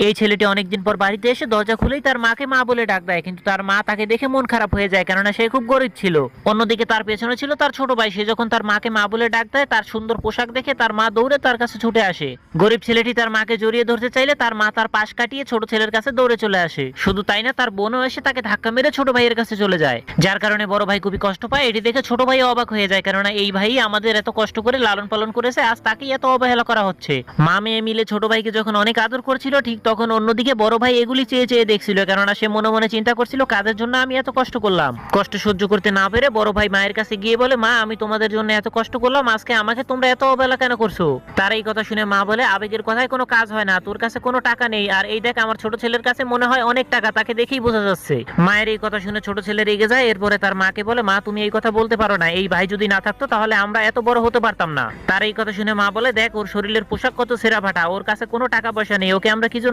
এই ছেলেটি অনেকদিন পর বাড়িতে এসে দরজা খুলেই তার মাকে মা বলে ডাক দেয়, কিন্তু তার মা তাকে দেখে মন খারাপ হয়ে যায়, কেননা সে খুব গরিব ছিল। অন্যদিকে তার পেছনে ছিল তার ছোট ভাই। সে যখন তার মাকে মা বলে ডাক দেয়, তার সুন্দর পোশাক দেখে তার মা দৌড়ে তার কাছে ছুটে আসে। গরিব ছেলেটি তার মাকে জড়িয়ে ধরতে চাইলে তার মা তার পাশ কাটিয়ে ছোট ছেলের কাছে দৌড়ে চলে আসে। শুধু তাই না, তার বোনও এসে তাকে ধাক্কা মেরে ছোট ভাইয়ের কাছে চলে যায়, যার কারণে বড় ভাই খুবই কষ্ট পায়। এটি দেখে ছোট ভাই অবাক হয়ে যায়, কেননা এই ভাই আমাদের এত কষ্ট করে লালন পালন করেছে, আজ তাকেই এত অবহেলা করা হচ্ছে। মা মেয়ে মিলে ছোট ভাইকে যখন অনেক আদর করছিল, ঠিক তখন অন্যদিকে বড় ভাই এগুলি চেয়ে চেয়ে দেখছিল, কেননা সে মনে মনে চিন্তা করছিল কাদের জন্য আমি এত কষ্ট করলাম। কষ্ট সহ্য করতে না পেরে বড় ভাই মায়ের কাছে গিয়ে বলে, মা আমি তোমাদের জন্য এত কষ্ট করলাম, আজকে আমাকে তোমরা এত অবহেলা কেন করছো? তার এই কথা শুনে মা বলে, আবেগের কথায় কোনো কাজ হয় না, তোর কাছে কোনো টাকা নেই, আর এই দেখ আমার ছোট ছেলের কাছে মনে হয় অনেক টাকা, তাকে দেখেই বোঝা যাচ্ছে। মায়ের এই কথা শুনে ছোট ছেলে রেগে যায়। এরপরে তার মাকে বলে, মা তুমি এই কথা বলতে পারো না, এই ভাই যদি না থাকতো তাহলে আমরা এত বড় হতে পারতাম না। তার এই কথা শুনে মা বলে, দেখ ওর শরীরের পোশাক কত ছেঁড়া ফাটা, ওর কাছে কোনো টাকা পয়সা নেই, ওকে আমরা কি জন্য